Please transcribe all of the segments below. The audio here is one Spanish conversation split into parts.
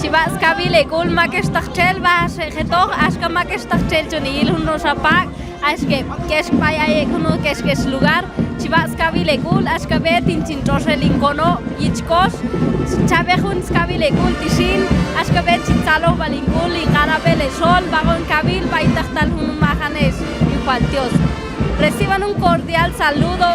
Chivas kabile gul makestachel vas getok aska makestachel jonil uno shapak aske kesh paya ekuno kesh lugar Chivas kabile gul aska betin chintrosel inkono yichkos chabejun kabile gul tishin aska bet chitzalo balingul y garabele sol vagon kabil baitachtal hun mahanes infantios. Reciban un cordial saludo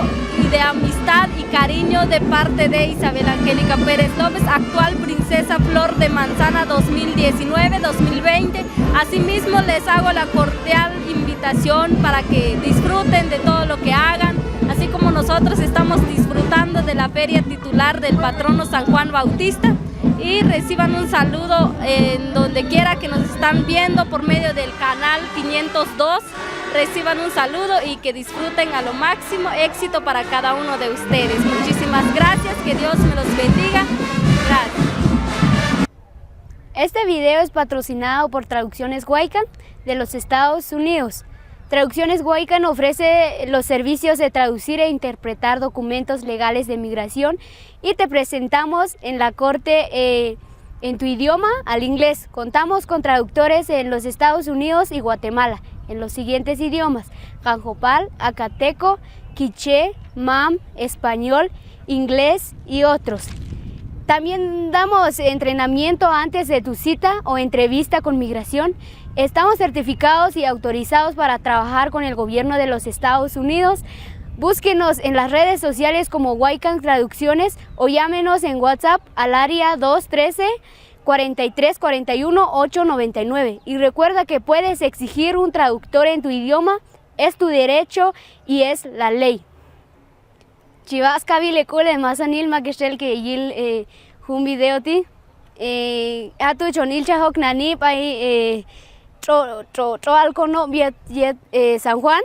y de amistad y cariño de parte de Isabel Angélica Pérez López, actual princesa Flor de Manzana 2019-2020. Asimismo, les hago la cordial invitación para que disfruten de todo lo que hagan, así como nosotros estamos disfrutando de la feria titular del patrono San Juan Bautista. Y reciban un saludo en donde quiera que nos están viendo por medio del canal 502. Reciban un saludo y que disfruten a lo máximo. Éxito para cada uno de ustedes. Muchísimas gracias, que Dios me los bendiga. Gracias. Este video es patrocinado por Traducciones Huaycan de los Estados Unidos. Traducciones Huaycan ofrece los servicios de traducir e interpretar documentos legales de migración y te presentamos en la corte en tu idioma al inglés. Contamos con traductores en los Estados Unidos y Guatemala en los siguientes idiomas: Janjopal, Acateco, Quiché, Mam, Español, Inglés y otros. También damos entrenamiento antes de tu cita o entrevista con migración. Estamos certificados y autorizados para trabajar con el gobierno de los Estados Unidos. Búsquenos en las redes sociales como Huaycan Traducciones o llámenos en WhatsApp al área 213-4341-899. Y recuerda que puedes exigir un traductor en tu idioma, es tu derecho y es la ley. Chivas kabile kule masanil magestel que yil un video ti atu chonil chahok nani pai tro alcono viet San Juan.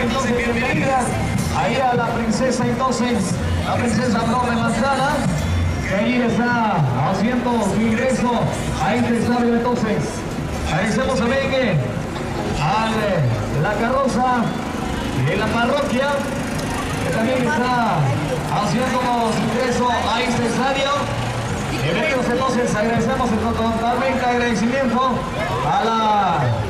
Entonces, bienvenidas ahí a la princesa, entonces, la princesa Flor de Manzana, que ahí está haciendo su ingreso a este estadio. Entonces, agradecemos también a la carroza de la parroquia, que también está haciendo su ingreso a este estadio. Bienvenidos, entonces, agradecemos totalmente agradecimiento a la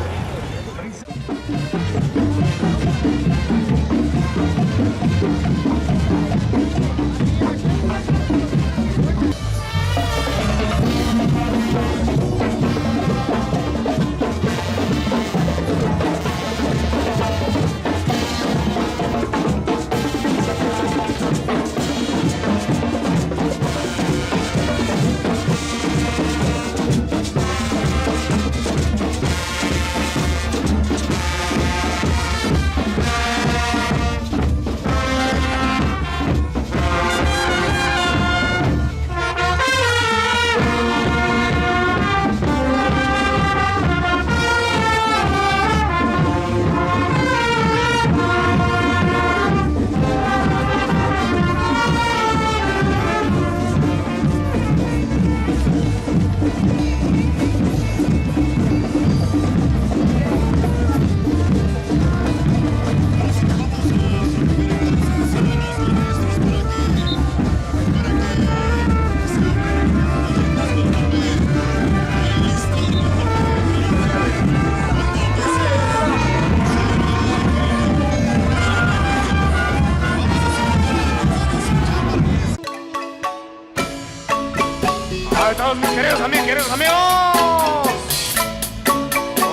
todos mis queridos amigos.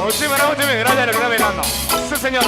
Muchísimas gracias a lo que está mirando. Sí, señor.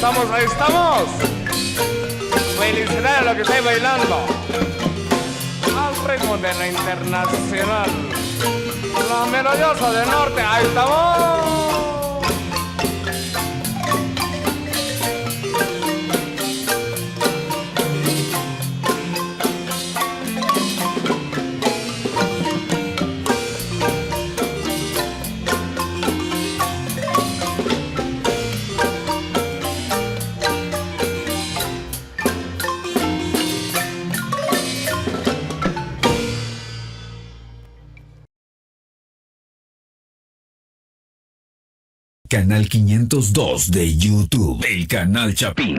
estamos, ahí estamos. Felicidades a los que estáis bailando. Al ritmo de la internacional. La melodiosa del norte, ahí estamos. Canal 502 de YouTube, el canal Chapín.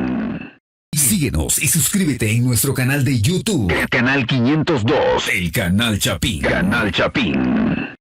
Síguenos y suscríbete en nuestro canal de YouTube, el canal 502, el canal Chapín. Canal Chapín.